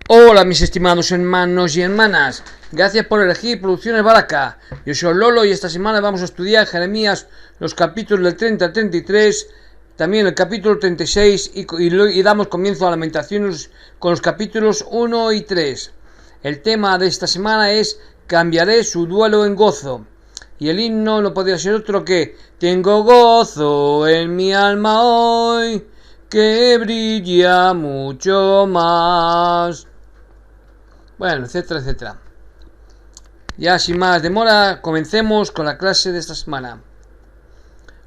Hola mis estimados hermanos y hermanas, gracias por elegir Producciones Baraca. Yo soy Lolo y esta semana vamos a estudiar Jeremías, los capítulos del 30 al 33, también el capítulo 36 y damos comienzo a Lamentaciones con los capítulos 1 y 3. El tema de esta semana es Cambiaré su duelo en gozo. Y el himno no podría ser otro que Tengo gozo en mi alma hoy, que brilla mucho más. Bueno, etcétera, etcétera. Ya sin más demora, comencemos con la clase de esta semana.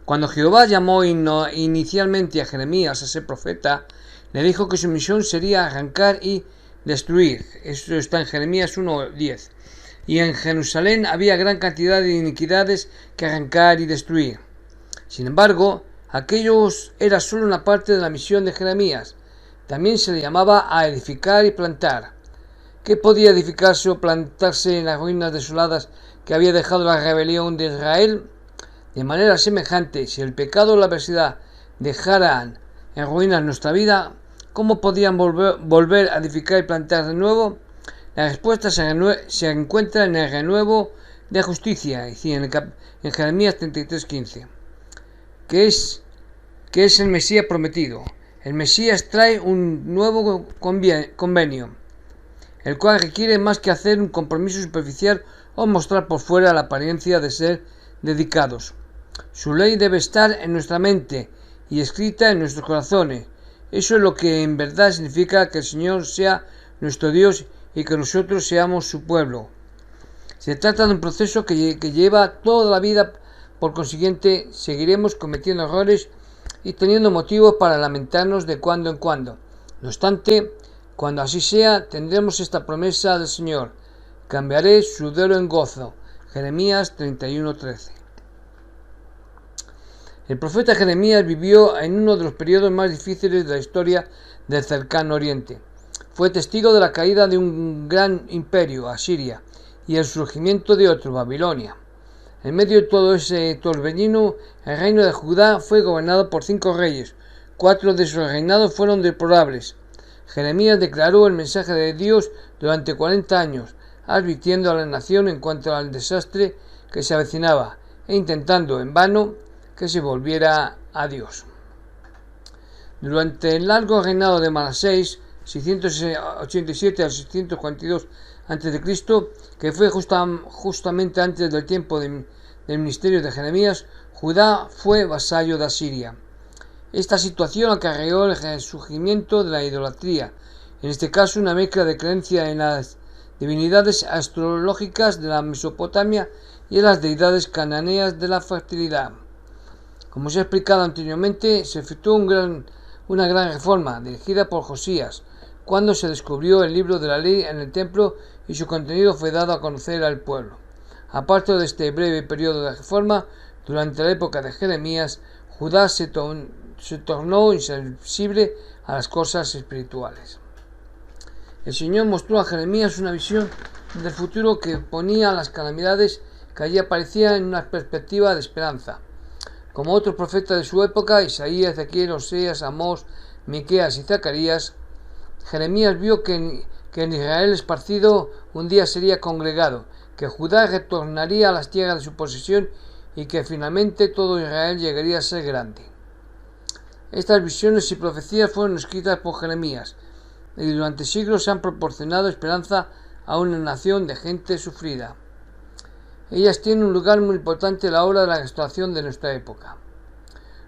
Cuando Jehová llamó inicialmente a Jeremías a ser profeta, le dijo que su misión sería arrancar y destruir. Esto está en Jeremías 1:10. Y en Jerusalén había gran cantidad de iniquidades que arrancar y destruir. Sin embargo, aquellos era solo una parte de la misión de Jeremías. También se le llamaba a edificar y plantar. ¿Qué podía edificarse o plantarse en las ruinas desoladas que había dejado la rebelión de Israel? De manera semejante, si el pecado o la adversidad dejaran en ruinas nuestra vida, ¿cómo podían volver a edificar y plantar de nuevo? La respuesta se encuentra en el renuevo de justicia, es decir, en Jeremías 33:15, que es el Mesías prometido. El Mesías trae un nuevo convenio, el cual requiere más que hacer un compromiso superficial o mostrar por fuera la apariencia de ser dedicados. Su ley debe estar en nuestra mente y escrita en nuestros corazones. Eso es lo que en verdad significa que el Señor sea nuestro Dios y que nosotros seamos su pueblo. Se trata de un proceso que lleva toda la vida, por consiguiente seguiremos cometiendo errores y teniendo motivos para lamentarnos de cuando en cuando. No obstante, cuando así sea, tendremos esta promesa del Señor: cambiaré su duelo en gozo. Jeremías 31:13. El profeta Jeremías vivió en uno de los periodos más difíciles de la historia del cercano Oriente. Fue testigo de la caída de un gran imperio, Asiria, y el surgimiento de otro, Babilonia. En medio de todo ese torbellino, el reino de Judá fue gobernado por 5 reyes. 4 de sus reinados fueron deplorables. Jeremías declaró el mensaje de Dios durante 40 años, advirtiendo a la nación en cuanto al desastre que se avecinaba e intentando en vano que se volviera a Dios. Durante el largo reinado de Manasés, 687 al 642 a.C., que fue justamente antes del tiempo del ministerio de Jeremías, Judá fue vasallo de Asiria. Esta situación acarreó el resurgimiento de la idolatría, en este caso una mezcla de creencia en las divinidades astrológicas de la Mesopotamia y en las deidades cananeas de la fertilidad. Como se ha explicado anteriormente, se efectuó una gran reforma dirigida por Josías, cuando se descubrió el libro de la ley en el templo y su contenido fue dado a conocer al pueblo. Aparte de este breve periodo de reforma, durante la época de Jeremías, Judá se tornó insensible a las cosas espirituales. El Señor mostró a Jeremías una visión del futuro que ponía las calamidades que allí aparecían en una perspectiva de esperanza. Como otros profetas de su época, Isaías, Ezequiel, Oseas, Amós, Miqueas y Zacarías, Jeremías vio que en Israel esparcido un día sería congregado, que Judá retornaría a las tierras de su posesión y que finalmente todo Israel llegaría a ser grande. Estas visiones y profecías fueron escritas por Jeremías y durante siglos han proporcionado esperanza a una nación de gente sufrida. Ellas tienen un lugar muy importante a la hora de la restauración de nuestra época.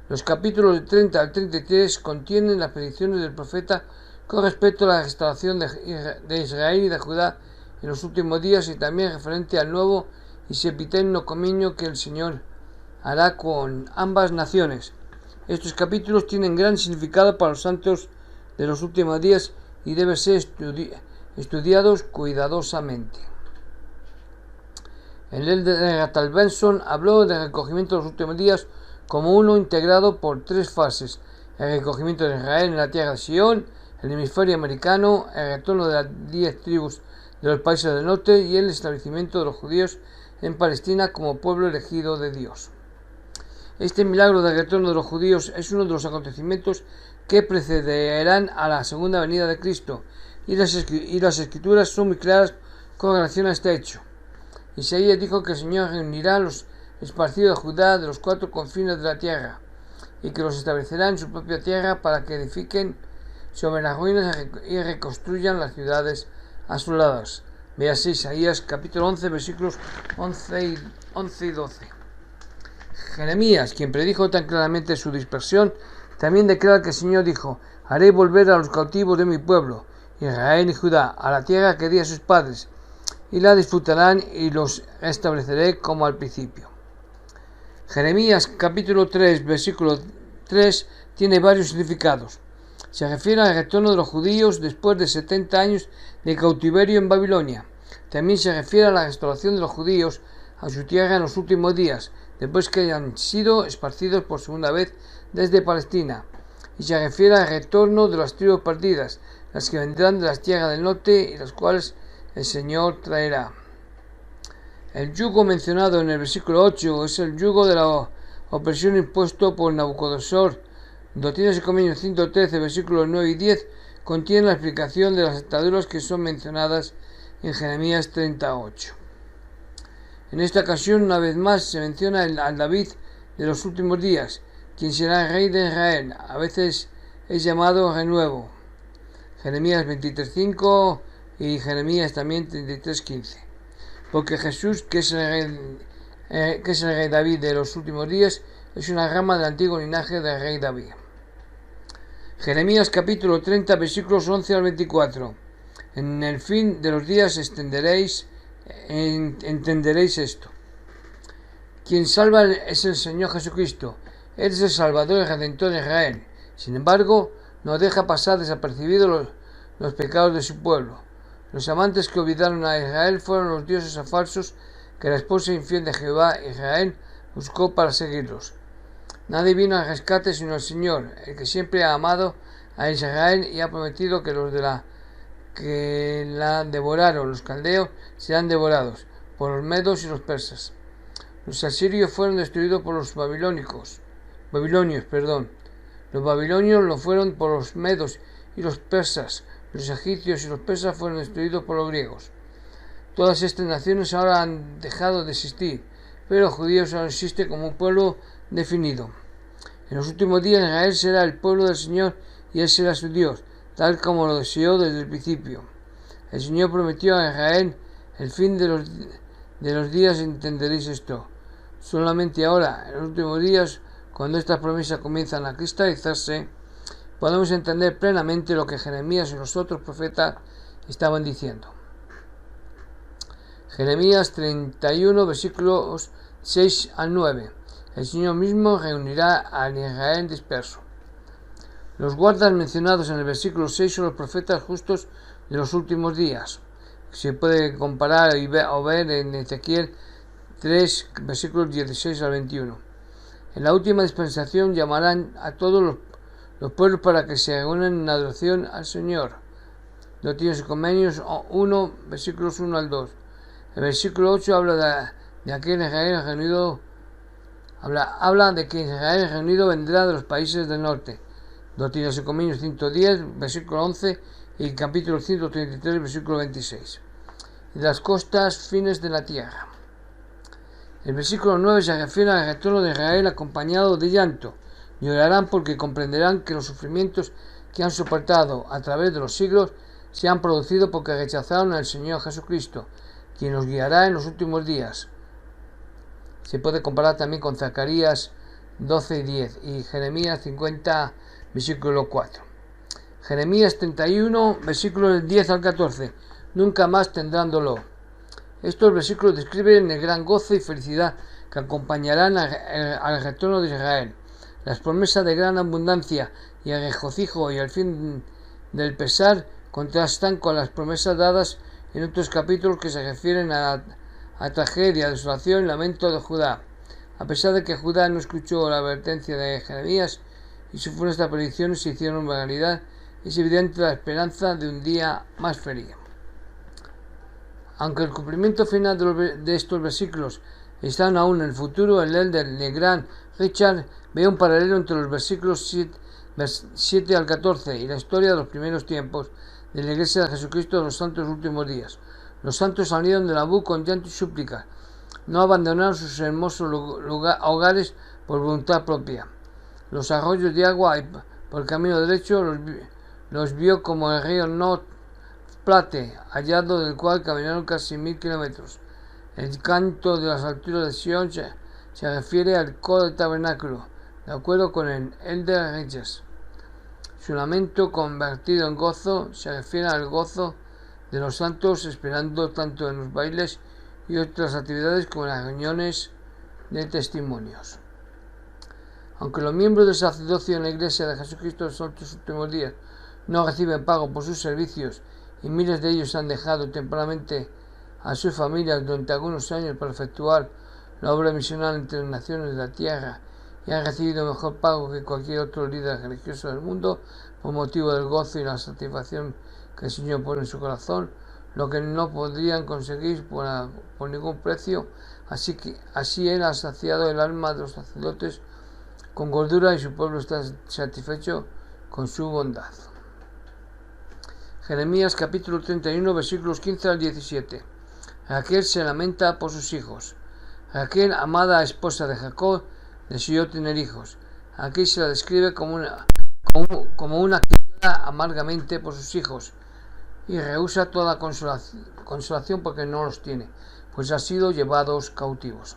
Los capítulos de 30 al 33 contienen las predicciones del profeta con respecto a la restauración de Israel y de Judá en los últimos días y también referente al nuevo y sempiterno convenio que el Señor hará con ambas naciones. Estos capítulos tienen gran significado para los santos de los últimos días y deben ser estudiados cuidadosamente. El elder Tal Benson habló del recogimiento de los últimos días como uno integrado por 3 fases: el recogimiento de Israel en la tierra de Sion, el hemisferio americano, el retorno de las 10 tribus de los países del norte y el establecimiento de los judíos en Palestina como pueblo elegido de Dios. Este milagro del retorno de los judíos es uno de los acontecimientos que precederán a la segunda venida de Cristo y las escrituras son muy claras con relación a este hecho. Isaías dijo que el Señor reunirá a los esparcidos de Judá de los 4 confines de la tierra y que los establecerá en su propia tierra para que edifiquen sobre las ruinas y reconstruyan las ciudades asoladas. Véase Isaías capítulo 11 versículos 11 y 12. Jeremías, quien predijo tan claramente su dispersión, también declara que el Señor dijo: haré volver a los cautivos de mi pueblo, Israel y Judá, a la tierra que di a sus padres, y la disfrutarán y los restableceré como al principio. Jeremías capítulo 3 versículo 3 tiene varios significados. Se refiere al retorno de los judíos después de 70 años de cautiverio en Babilonia. También se refiere a la restauración de los judíos a su tierra en los últimos días, después que hayan sido esparcidos por segunda vez desde Palestina. Y se refiere al retorno de las tribus perdidas, las que vendrán de las tierras del norte y las cuales el Señor traerá. El yugo mencionado en el versículo 8 es el yugo de la opresión impuesto por Nabucodonosor. Doctrinas y Convenios 113, versículos 9 y 10 contiene la explicación de las ataduras que son mencionadas en Jeremías 38. En esta ocasión, una vez más, se menciona al David de los últimos días, quien será el rey de Israel. A veces es llamado Renuevo. Jeremías 23.5 y Jeremías también 33.15. Porque Jesús, que es el rey David de los últimos días, es una rama del antiguo linaje del rey David. Jeremías capítulo 30 versículos 11 al 24. En el fin de los días entenderéis esto. Quien salva es el Señor Jesucristo. Él es el Salvador y Redentor de Israel. Sin embargo, no deja pasar desapercibidos los pecados de su pueblo. Los amantes que olvidaron a Israel fueron los dioses falsos que la esposa infiel de Jehová, Israel, buscó para seguirlos. Nadie vino al rescate sino el Señor, el que siempre ha amado a Israel y ha prometido que los que la devoraron, los caldeos, serán devorados por los medos y los persas. Los asirios fueron destruidos por los babilonios. Los babilonios lo fueron por los medos y los persas. Los egipcios y los persas fueron destruidos por los griegos. Todas estas naciones ahora han dejado de existir, pero los judíos aún existen como un pueblo definido. En los últimos días Israel será el pueblo del Señor y Él será su Dios, tal como lo deseó desde el principio. El Señor prometió a Israel: el fin de los días entenderéis esto. Solamente ahora, en los últimos días, cuando estas promesas comienzan a cristalizarse, podemos entender plenamente lo que Jeremías y los otros profetas estaban diciendo. Jeremías 31, versículos 6 al 9. El Señor mismo reunirá al Israel disperso. Los guardas mencionados en el versículo 6 son los profetas justos de los últimos días. Se puede comparar o ver en Ezequiel 3, versículos 16 al 21. En la última dispensación llamarán a todos los pueblos para que se reúnan en adoración al Señor. Doctrinas y Convenios 1, versículos 1 al 2. El versículo 8 habla de aquel Israel reunido. Habla de que Israel reunido vendrá de los países del norte. Doctrinas y Convenios 110, versículo 11 y capítulo 133, versículo 26. Y de las costas fines de la tierra. El versículo 9 se refiere al retorno de Israel acompañado de llanto. Llorarán porque comprenderán que los sufrimientos que han soportado a través de los siglos se han producido porque rechazaron al Señor Jesucristo, quien los guiará en los últimos días. Se puede comparar también con Zacarías 12 y 10 y Jeremías 50, versículo 4. Jeremías 31, versículos 10 al 14. Nunca más tendrán dolor. Estos versículos describen el gran gozo y felicidad que acompañarán al retorno de Israel. Las promesas de gran abundancia y el regocijo y el fin del pesar contrastan con las promesas dadas en otros capítulos que se refieren a tragedia, desolación y lamento de Judá. A pesar de que Judá no escuchó la advertencia de Jeremías y sus funestas predicciones se hicieron realidad, es evidente la esperanza de un día más feliz. Aunque el cumplimiento final de estos versículos están aún en el futuro, el elder Legrand Richard ve un paralelo entre los versículos 7 al 14 y la historia de los primeros tiempos de la Iglesia de Jesucristo de los Santos Últimos Días. Los santos salieron de Nabu con llanto y súplica. No abandonaron sus hermosos hogares por voluntad propia. Los arroyos de agua por el camino derecho los vio como el río Nord Platte, hallado del cual caminaron casi 1000 kilómetros. El canto de las alturas de Sion se refiere al coro del tabernáculo, de acuerdo con el Elder Richards. Su lamento convertido en gozo se refiere al gozo de los santos esperando tanto en los bailes y otras actividades como en las reuniones de testimonios. Aunque los miembros del sacerdocio en la Iglesia de Jesucristo de los Santos Últimos Días no reciben pago por sus servicios y miles de ellos han dejado tempranamente a sus familias durante algunos años para efectuar la obra misional entre las naciones de la tierra y han recibido mejor pago que cualquier otro líder religioso del mundo por motivo del gozo y la satisfacción que el Señor pone en su corazón, lo que no podrían conseguir por ningún precio. Así Él ha saciado el alma de los sacerdotes con gordura y su pueblo está satisfecho con su bondad. Jeremías capítulo 31 versículos 15 al 17. Raquel se lamenta por sus hijos. Raquel, amada esposa de Jacob, deseó tener hijos. Aquí se la describe como una que llora amargamente por sus hijos y rehúsa toda consolación porque no los tiene, pues han sido llevados cautivos.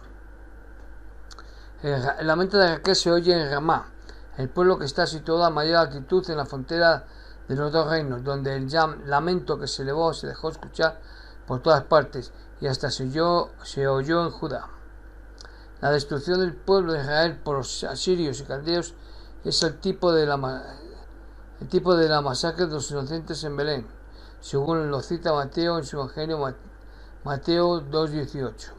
El lamento de Raquel se oye en Ramá, el pueblo que está situado a mayor altitud en la frontera de los dos reinos, donde el lamento que se elevó se dejó escuchar por todas partes y hasta se oyó en Judá. La destrucción del pueblo de Israel por los asirios y caldeos es el tipo de la masacre de los inocentes en Belén, según lo cita Mateo en su Evangelio, Mateo 2:18.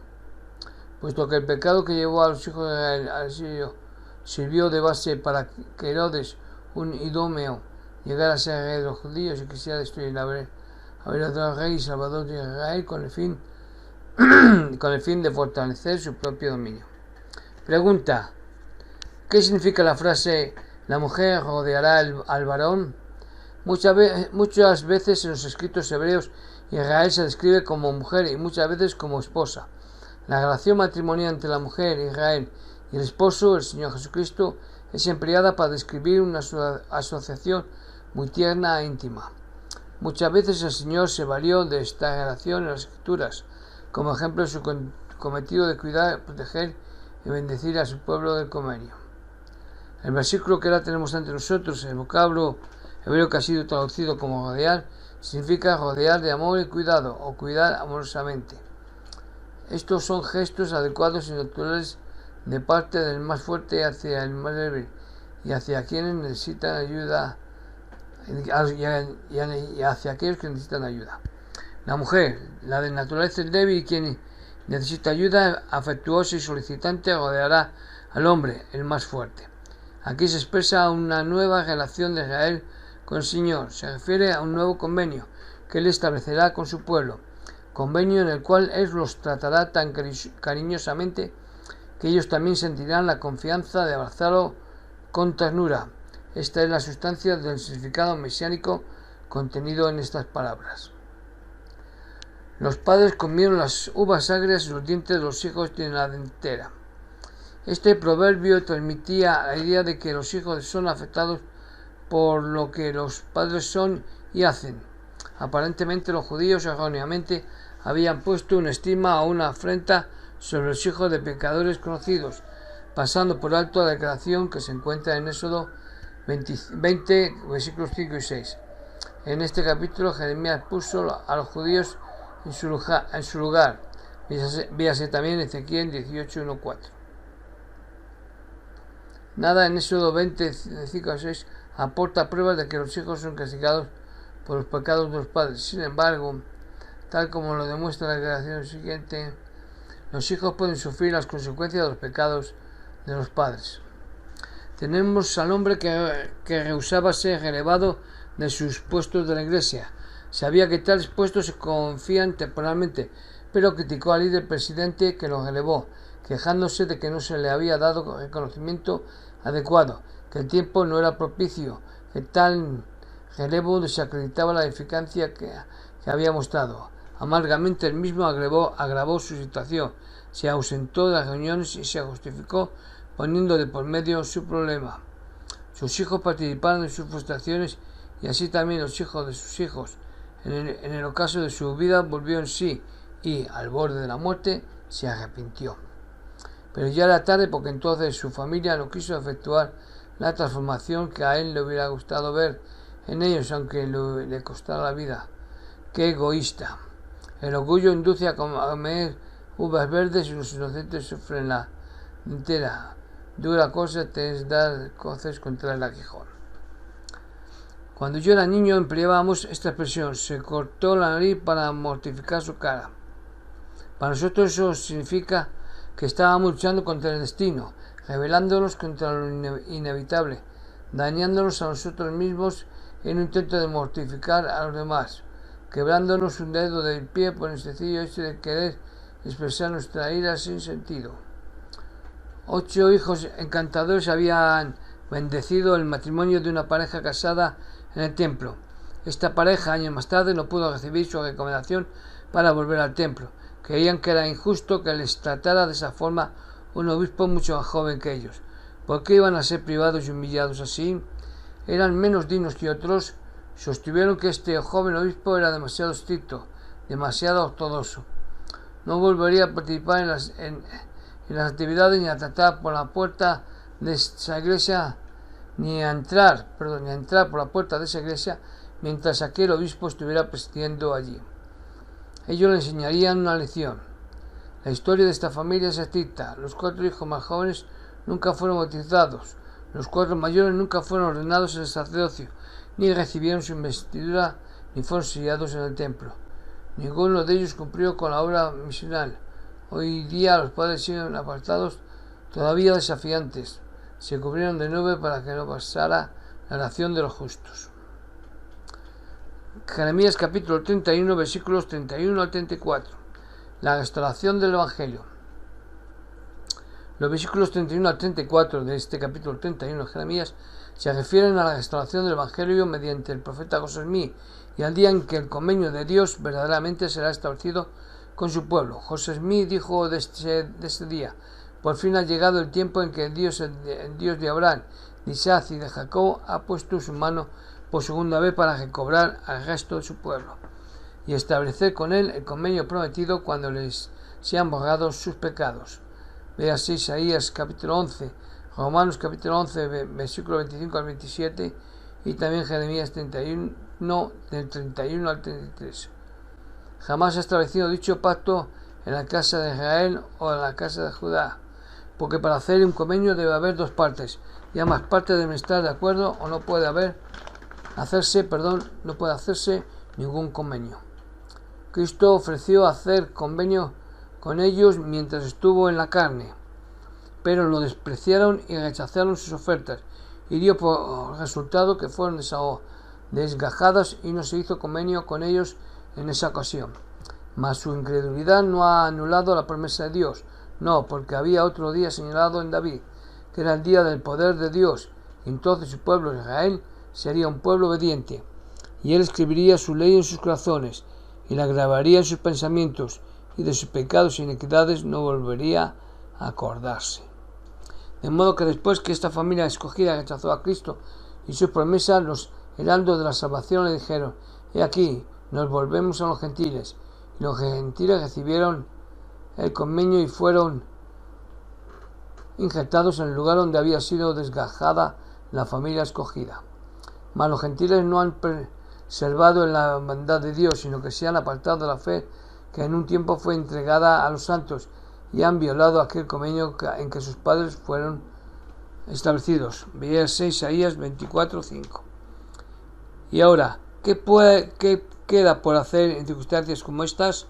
Puesto que el pecado que llevó a los hijos de Israel al sirio sirvió de base para que Herodes, un idómeo, llegara a ser rey de los judíos y quisiera destruir a verdadero rey y salvador de Israel con el fin de fortalecer su propio dominio. Pregunta: ¿qué significa la frase "la mujer rodeará al varón"? Muchas veces en los escritos hebreos Israel se describe como mujer y muchas veces como esposa. La relación matrimonial entre la mujer, Israel, y el esposo, el Señor Jesucristo, es empleada para describir una asociación muy tierna e íntima. Muchas veces el Señor se valió de esta relación en las Escrituras, como ejemplo de su cometido de cuidar, proteger y bendecir a su pueblo del convenio. El versículo que ahora tenemos ante nosotros, el vocablo hebreo que ha sido traducido como rodear, significa rodear de amor y cuidado, o cuidar amorosamente. Estos son gestos adecuados y naturales de parte del más fuerte hacia el más débil y hacia quienes necesitan ayuda y hacia aquellos que necesitan ayuda. La mujer, la de naturaleza débil y quien necesita ayuda afectuosa y solicitante, rodeará al hombre, el más fuerte. Aquí se expresa una nueva relación de Israel con el Señor. Se refiere a un nuevo convenio que Él establecerá con su pueblo, convenio en el cual Él los tratará tan cariñosamente que ellos también sentirán la confianza de abrazarlo con ternura. Esta es la sustancia del significado mesiánico contenido en estas palabras. Los padres comieron las uvas agrias y los dientes de los hijos tienen la dentera. Este proverbio transmitía la idea de que los hijos son afectados por lo que los padres son y hacen. Aparentemente los judíos erróneamente habían puesto una estima o una afrenta sobre los hijos de pecadores conocidos, pasando por alto la declaración que se encuentra en Éxodo 20, versículos 5 y 6. En este capítulo Jeremías puso a los judíos en su lugar. Véase también Ezequiel 18:1-4. Nada en Éxodo 20, 5 a 6 aporta pruebas de que los hijos son castigados por los pecados de los padres. Sin embargo, tal como lo demuestra la declaración siguiente, los hijos pueden sufrir las consecuencias de los pecados de los padres. Tenemos al hombre que rehusaba ser relevado de sus puestos de la iglesia. Sabía que tales puestos se confían temporalmente, pero criticó al líder presidente que lo relevó, quejándose de que no se le había dado reconocimiento adecuado, que el tiempo no era propicio, que tal relevo desacreditaba la eficacia que había mostrado. Amargamente el mismo agravó su situación, se ausentó de las reuniones y se justificó poniendo de por medio su problema. Sus hijos participaron en sus frustraciones y así también los hijos de sus hijos. En el ocaso de su vida volvió en sí y, al borde de la muerte, se arrepintió. Pero ya era tarde porque entonces su familia no quiso efectuar la transformación que a él le hubiera gustado ver en ellos, aunque le costara la vida. ¡Qué egoísta! El orgullo induce a comer uvas verdes y los inocentes sufren la entera. Dura cosa te es dar coces contra el aguijón. Cuando yo era niño empleábamos esta expresión: se cortó la nariz para mortificar su cara. Para nosotros eso significa que estábamos luchando contra el destino, rebelándonos contra lo inevitable, dañándonos a nosotros mismos en un intento de mortificar a los demás, quebrándonos un dedo del pie por el sencillo hecho de querer expresar nuestra ira sin sentido. 8 hijos encantadores habían bendecido el matrimonio de una pareja casada en el templo. Esta pareja, años más tarde, no pudo recibir su recomendación para volver al templo. Creían que era injusto que les tratara de esa forma un obispo mucho más joven que ellos. ¿Por qué iban a ser privados y humillados así? Eran menos dignos que otros. Sostuvieron que este joven obispo era demasiado estricto, demasiado ortodoxo. No volvería a participar en las actividades ni a tratar por la puerta de esa iglesia, ni a entrar por la puerta de esa iglesia mientras aquel obispo estuviera presidiendo allí. Ellos le enseñarían una lección. La historia de esta familia es estricta. Los 4 hijos más jóvenes nunca fueron bautizados. Los 4 mayores nunca fueron ordenados en el sacerdocio, ni recibieron su investidura, ni fueron sellados en el templo. Ninguno de ellos cumplió con la obra misional. Hoy día los padres siguen apartados, todavía desafiantes. Se cubrieron de nube para que no pasara la oración de los justos. Jeremías capítulo 31, versículos 31 al 34. La restauración del Evangelio. Los versículos 31 al 34 de este capítulo 31 de Jeremías se refieren a la restauración del Evangelio mediante el profeta José Smith y al día en que el convenio de Dios verdaderamente será establecido con su pueblo. José Smith dijo de este día: por fin ha llegado el tiempo en que el Dios de Abraham, de Isaac y de Jacob ha puesto su mano por segunda vez para recobrar al resto de su pueblo y establecer con él el convenio prometido cuando les sean borrados sus pecados. Véase Isaías capítulo 11, Romanos capítulo 11, versículo 25 al 27 y también Jeremías 31, del 31 al 33. Jamás ha establecido dicho pacto en la casa de Israel o en la casa de Judá, porque para hacer un convenio debe haber 2 partes, y ambas partes deben estar de acuerdo o no puede hacerse ningún convenio. Cristo ofreció hacer convenio con ellos mientras estuvo en la carne, pero lo despreciaron y rechazaron sus ofertas, y dio por resultado que fueron desgajados y no se hizo convenio con ellos en esa ocasión. Mas su incredulidad no ha anulado la promesa de Dios, no, porque había otro día señalado en David, que era el día del poder de Dios, y entonces su pueblo Israel sería un pueblo obediente, y él escribiría su ley en sus corazones, y la grabaría en sus pensamientos, y de sus pecados e iniquidades no volvería a acordarse. De modo que después que esta familia escogida rechazó a Cristo y sus promesas, los heraldos de la salvación le dijeron: he aquí, nos volvemos a los gentiles. Y los gentiles recibieron el convenio y fueron injertados en el lugar donde había sido desgajada la familia escogida. Mas los gentiles no han preservado en la bondad de Dios, sino que se han apartado de la fe que en un tiempo fue entregada a los santos, y han violado aquel convenio en que sus padres fueron establecidos. Véase Isaías 24:5. Y ahora, ¿qué queda por hacer en circunstancias como estas?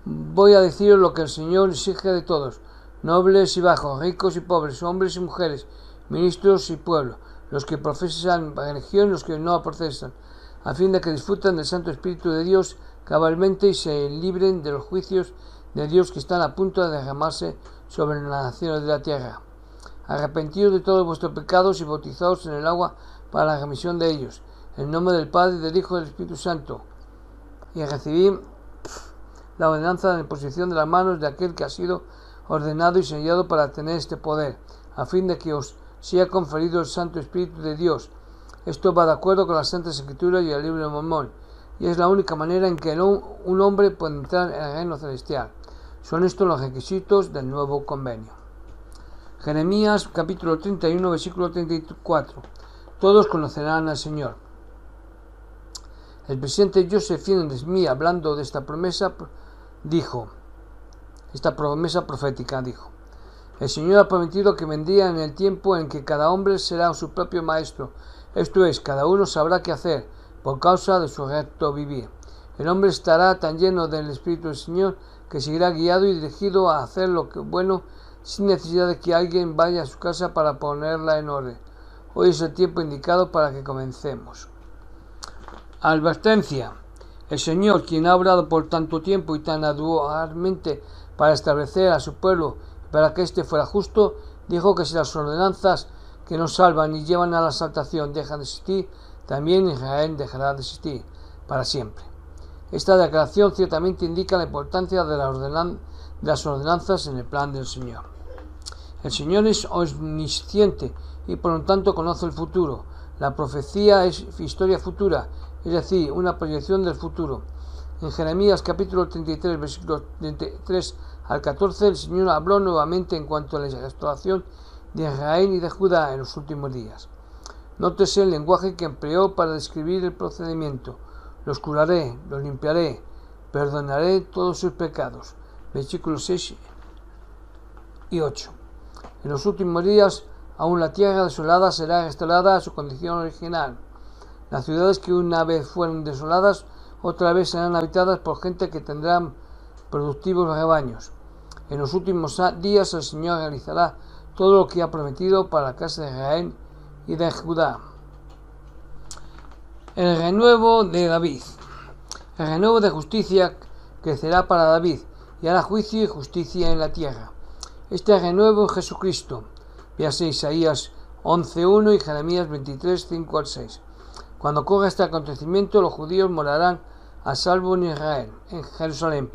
Voy a deciros lo que el Señor exige de todos: nobles y bajos, ricos y pobres, hombres y mujeres, ministros y pueblo, los que profesan religión y los que no la profesan, a fin de que disfruten del Santo Espíritu de Dios cabalmente y se libren de los juicios de Dios que están a punto de derramarse sobre las naciones de la tierra. arrepentíos de todos vuestros pecados y bautizaos en el agua para la remisión de ellos, en nombre del Padre, del Hijo y del Espíritu Santo, y recibid la ordenanza de la imposición de las manos de aquel que ha sido ordenado y sellado para tener este poder, a fin de que os sea conferido el Santo Espíritu de Dios. Esto va de acuerdo con las Santas Escrituras y el libro de Mormón, y es la única manera en que un hombre puede entrar en el reino celestial. Son estos los requisitos del nuevo convenio. Jeremías capítulo 31, versículo 34. Todos conocerán al Señor. El presidente Joseph Fielding Smith, hablando de esta promesa profética, dijo: el Señor ha prometido que vendría en el tiempo en que cada hombre será su propio maestro, esto es, cada uno sabrá qué hacer por causa de su recto vivir. El hombre estará tan lleno del Espíritu del Señor que seguirá guiado y dirigido a hacer lo que es bueno sin necesidad de que alguien vaya a su casa para ponerla en orden. Hoy es el tiempo indicado para que comencemos. Advertencia. El Señor, quien ha obrado por tanto tiempo y tan arduamente para establecer a su pueblo y para que éste fuera justo, dijo que si las ordenanzas que nos salvan y llevan a la exaltación dejan de existir, también Israel dejará de existir para siempre. Esta declaración ciertamente indica la importancia de las ordenanzas en el plan del Señor. El Señor es omnisciente y por lo tanto conoce el futuro. La profecía es historia futura, es decir, una proyección del futuro. En Jeremías capítulo 33, versículos 33 al 14, el Señor habló nuevamente en cuanto a la restauración de Israel y de Judá en los últimos días. Nótese el lenguaje que empleó para describir el procedimiento. Los curaré, los limpiaré, perdonaré todos sus pecados. Versículos 6 y 8. En los últimos días, aún la tierra desolada será restaurada a su condición original. Las ciudades que una vez fueron desoladas, otra vez serán habitadas por gente que tendrán productivos rebaños. En los últimos días el Señor realizará todo lo que ha prometido para la casa de Israel y de Judá. El renuevo de David. El renuevo de justicia crecerá para David y hará juicio y justicia en la tierra. Este renuevo es Jesucristo. Véase Isaías 11:1 y Jeremías 23:5 al 6. Cuando ocurra este acontecimiento, los judíos morarán a salvo en Jerusalén.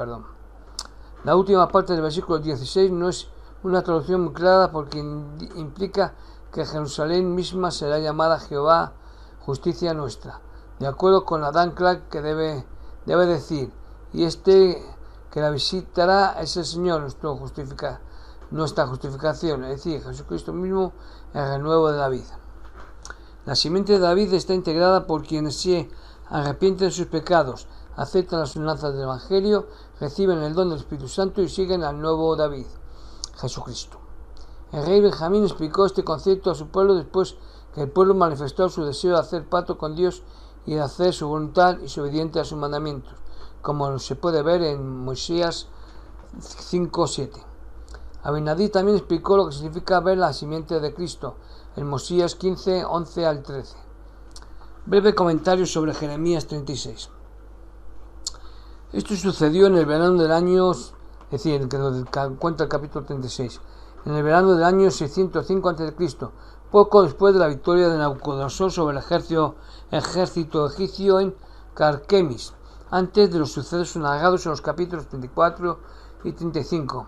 La última parte del versículo 16 no es una traducción muy clara porque implica que Jerusalén misma será llamada Jehová, justicia nuestra, de acuerdo con Adán Clark, que debe decir, y este que la visitará es el Señor, nuestra justificación, es decir, Jesucristo mismo, el renuevo de David. La simiente de David está integrada por quienes se arrepienten de sus pecados, aceptan las ordenanzas del Evangelio, reciben el don del Espíritu Santo y siguen al nuevo David, Jesucristo. El rey Benjamín explicó este concepto a su pueblo después que el pueblo manifestó su deseo de hacer pacto con Dios y de hacer su voluntad y ser obediente a sus mandamientos, como se puede ver en Moisés 5:7. Abinadí también explicó lo que significa ver la simiente de Cristo en Moisés 15:11 al 13. Breve comentario sobre Jeremías 36. Esto sucedió en el verano del año, es decir, que cuenta el capítulo 36, en el verano del año 605 a.C., poco después de la victoria de Nabucodonosor sobre el ejército egipcio en Carquemis, antes de los sucesos narrados en los capítulos 34 y 35.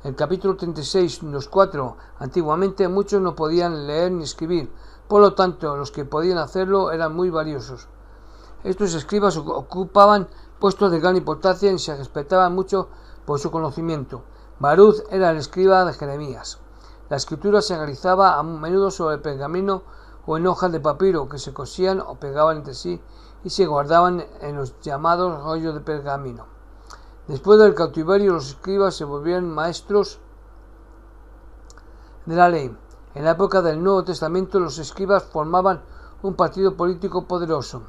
El capítulo 36, los 4, antiguamente muchos no podían leer ni escribir, por lo tanto los que podían hacerlo eran muy valiosos. Estos escribas ocupaban puestos de gran importancia y se respetaban mucho por su conocimiento. Baruch era el escriba de Jeremías. La escritura se realizaba a menudo sobre pergamino o en hojas de papiro que se cosían o pegaban entre sí y se guardaban en los llamados rollos de pergamino. Después del cautiverio, los escribas se volvieron maestros de la ley. En la época del Nuevo Testamento, los escribas formaban un partido político poderoso.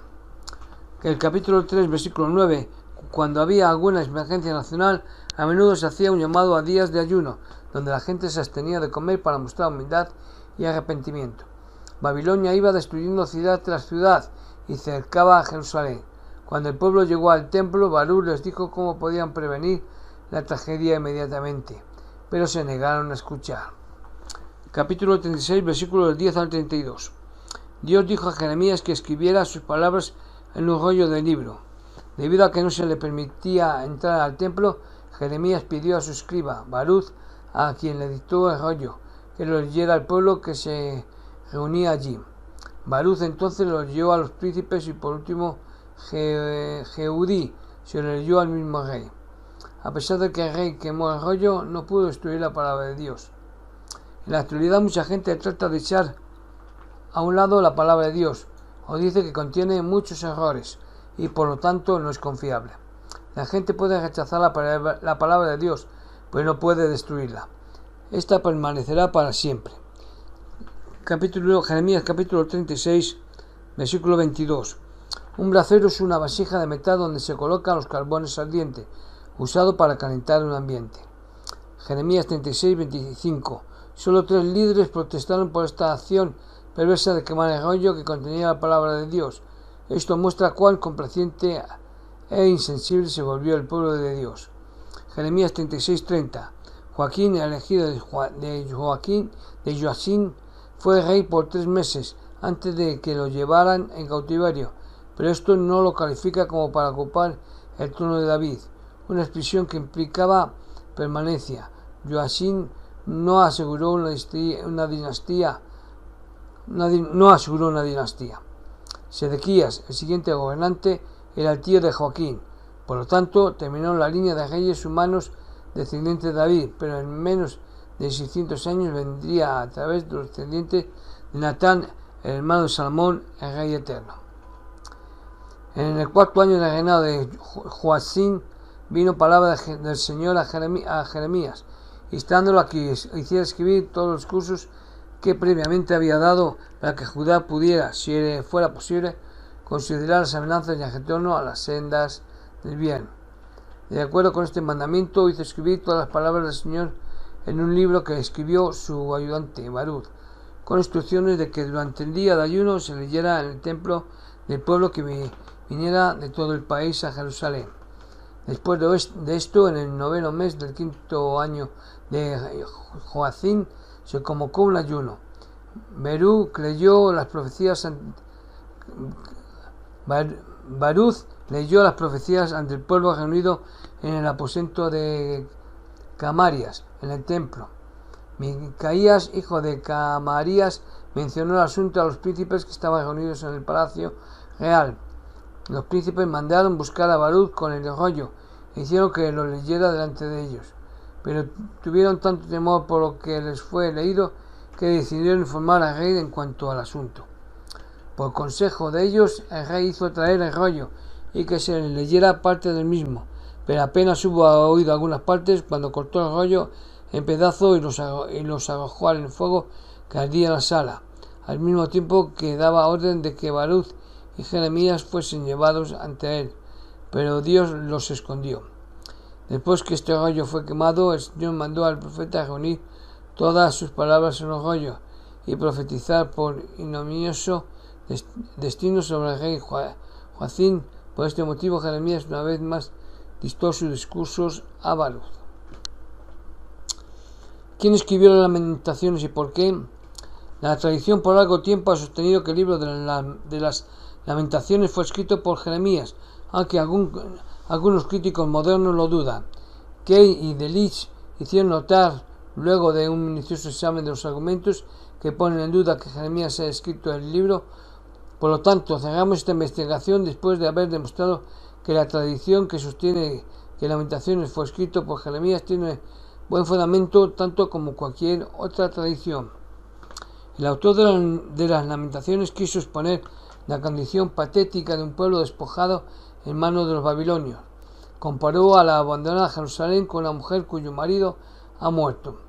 El capítulo 3, versículo 9, cuando había alguna emergencia nacional, a menudo se hacía un llamado a días de ayuno, donde la gente se abstenía de comer para mostrar humildad y arrepentimiento. Babilonia iba destruyendo ciudad tras ciudad y cercaba a Jerusalén. Cuando el pueblo llegó al templo, Baruch les dijo cómo podían prevenir la tragedia inmediatamente, pero se negaron a escuchar. capítulo 36, versículos del 10 al 32. Dios dijo a Jeremías que escribiera sus palabras en un rollo de libro. Debido a que no se le permitía entrar al templo, Jeremías pidió a su escriba, Baruch, a quien le dictó el rollo, que lo leyera al pueblo que se reunía allí. Baruch entonces lo leyó a los príncipes y por último Jehudí se lo leyó al mismo rey. A pesar de que el rey quemó el rollo, no pudo destruir la palabra de Dios. En la actualidad mucha gente trata de echar a un lado la palabra de Dios, o dice que contiene muchos errores y por lo tanto no es confiable. La gente puede rechazar la palabra de Dios, pero no puede destruirla. Esta permanecerá para siempre. Jeremías capítulo 36, versículo 22. Un brasero es una vasija de metal donde se colocan los carbones ardientes, usado para calentar un ambiente. Jeremías 36, 25. Solo 3 líderes protestaron por esta acción perversa de quemar el rollo que contenía la palabra de Dios. Esto muestra cuán complaciente e insensible se volvió el pueblo de Dios. Jeremías 36:30. Joaquín, el elegido de Joacín, fue rey por 3 meses antes de que lo llevaran en cautiverio, pero esto no lo califica como para ocupar el trono de David, una expresión que implicaba permanencia. Joacín no aseguró una dinastía. Sedequías, el siguiente gobernante, era el tío de Joaquín. Por lo tanto, terminó la línea de reyes humanos descendientes de David, pero en menos de 600 años vendría a través de los descendientes de Natán, el hermano de Salomón, el rey eterno. En el 4º año del reinado de Joacín vino palabra del Señor a Jeremías, instándolo a que hiciera escribir todos los cursos que previamente había dado para que Judá pudiera, si fuera posible, considerar las amenazas y el retorno a las sendas del bien. De acuerdo con este mandamiento, hizo escribir todas las palabras del Señor en un libro que escribió su ayudante Baruch, con instrucciones de que durante el día de ayuno se leyera en el templo del pueblo que viniera de todo el país a Jerusalén. Después de esto, en el 9º mes del 5º año de Joacín, se convocó un ayuno. Baruch leyó las profecías ante el pueblo reunido en el aposento de Camarias, en el templo. Micaías, hijo de Camarías, mencionó el asunto a los príncipes que estaban reunidos en el palacio real. Los príncipes mandaron buscar a Baruch con el rollo e hicieron que lo leyera delante de ellos, pero tuvieron tanto temor por lo que les fue leído que decidieron informar al rey en cuanto al asunto. Por consejo de ellos, el rey hizo traer el rollo y que se leyera parte del mismo, pero apenas hubo oído algunas partes cuando cortó el rollo en pedazos y los arrojó al fuego que ardía en la sala, al mismo tiempo que daba orden de que Baruch y Jeremías fuesen llevados ante él, pero Dios los escondió. Después que este rollo fue quemado, el Señor mandó al profeta a reunir todas sus palabras en el rollo y profetizar por ignominioso destino sobre el rey Joacín. Por este motivo, Jeremías una vez más dictó sus discursos a Baruch. ¿Quién escribió las Lamentaciones y por qué? La tradición por largo tiempo ha sostenido que el libro de las Lamentaciones fue escrito por Jeremías, aunque algunos críticos modernos lo dudan. Kay y Delitzsch hicieron notar, luego de un minucioso examen de los argumentos, que ponen en duda que Jeremías haya escrito el libro. Por lo tanto, cerramos esta investigación después de haber demostrado que la tradición que sostiene que Lamentaciones fue escrito por Jeremías tiene buen fundamento, tanto como cualquier otra tradición. El autor de las Lamentaciones quiso exponer la condición patética de un pueblo despojado en manos de los babilonios. Comparó a la abandonada Jerusalén con una mujer cuyo marido ha muerto.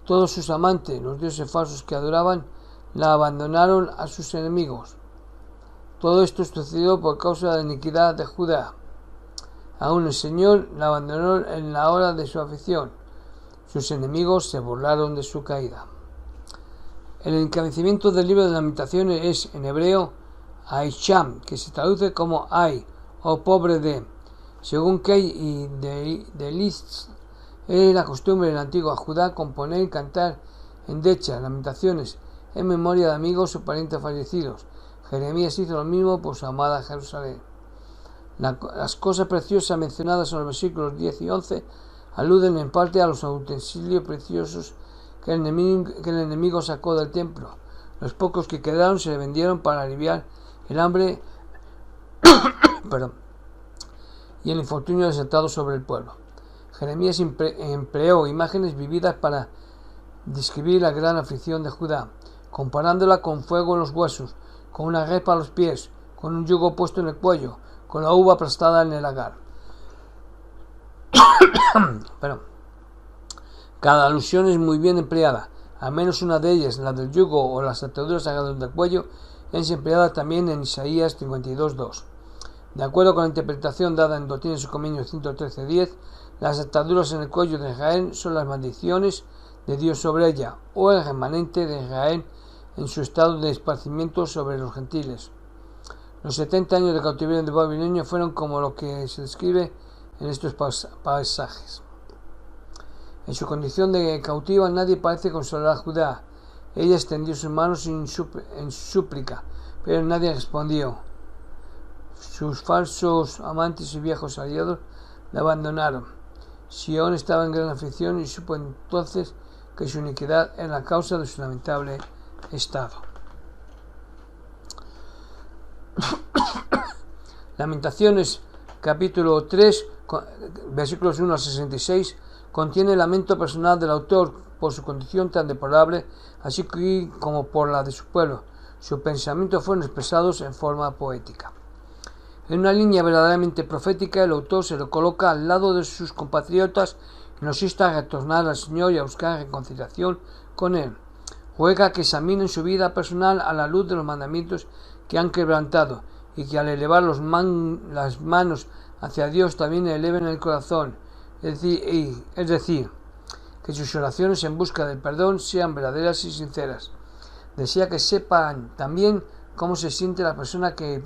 Todos sus amantes, los dioses falsos que adoraban, la abandonaron a sus enemigos. Todo esto sucedió por causa de la iniquidad de Judá. Aún el Señor la abandonó en la hora de su aflicción. Sus enemigos se burlaron de su caída. El encabezamiento del libro de Lamentaciones es, en hebreo, Aisham, que se traduce como Ay, o pobre de. Según Kay y Delitzsch, era la costumbre en la antigua Judá componer y cantar endechas, lamentaciones, en memoria de amigos o parientes fallecidos. Jeremías hizo lo mismo por su amada Jerusalén. Las cosas preciosas mencionadas en los versículos 10 y 11 aluden en parte a los utensilios preciosos que el enemigo sacó del templo. Los pocos que quedaron se le vendieron para aliviar el hambre y el infortunio desatado sobre el pueblo. Jeremías empleó imágenes vividas para describir la gran aflicción de Judá, comparándola con fuego en los huesos, con una guepa a los pies, con un yugo puesto en el cuello, con la uva aplastada en el lagar. Cada alusión es muy bien empleada, al menos una de ellas, la del yugo o las ataduras alrededor del cuello, es empleada también en Isaías 52:2. De acuerdo con la interpretación dada en Doctrinas y Convenios 113:10, las ataduras en el cuello de Israel son las maldiciones de Dios sobre ella, o el remanente de Israel en su estado de esparcimiento sobre los gentiles. Los 70 años de cautiverio de Babilonia fueron como lo que se describe en estos pasajes. En su condición de cautiva nadie parece consolar a Judá. Ella extendió sus manos en súplica, pero nadie respondió. Sus falsos amantes y viejos aliados la abandonaron. Sión estaba en gran aflicción y supo entonces que su iniquidad era la causa de su lamentable estado. Lamentaciones capítulo 3 versículos 1 al 66 contiene el lamento personal del autor por su condición tan deplorable, así como por la de su pueblo. Sus pensamientos fueron expresados en forma poética. En una línea verdaderamente profética, el autor se lo coloca al lado de sus compatriotas y nos insta a retornar al Señor y a buscar reconciliación con Él. Ruega que examinen su vida personal a la luz de los mandamientos que han quebrantado y que al elevar las manos hacia Dios también eleven el corazón, es decir, que sus oraciones en busca del perdón sean verdaderas y sinceras. Desea que sepan también cómo se siente la persona que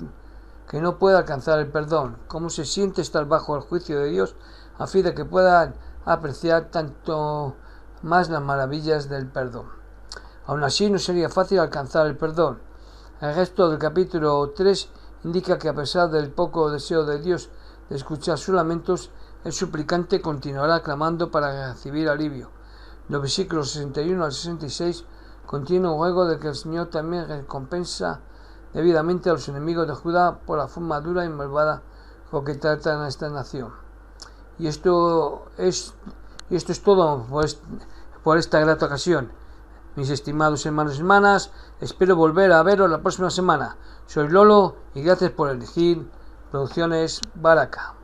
no puede alcanzar el perdón, cómo se siente estar bajo el juicio de Dios, a fin de que puedan apreciar tanto más las maravillas del perdón. Aún así no sería fácil alcanzar el perdón. El resto del capítulo 3 indica que a pesar del poco deseo de Dios de escuchar sus lamentos, el suplicante continuará clamando para recibir alivio. Los versículos 61 al 66 contienen un ruego de que el Señor también recompensa debidamente a los enemigos de Judá por la forma dura y malvada con que tratan a esta nación. Y esto es todo por esta grata ocasión. Mis estimados hermanos y hermanas, espero volver a veros la próxima semana. Soy Lolo y gracias por elegir Producciones Baraka.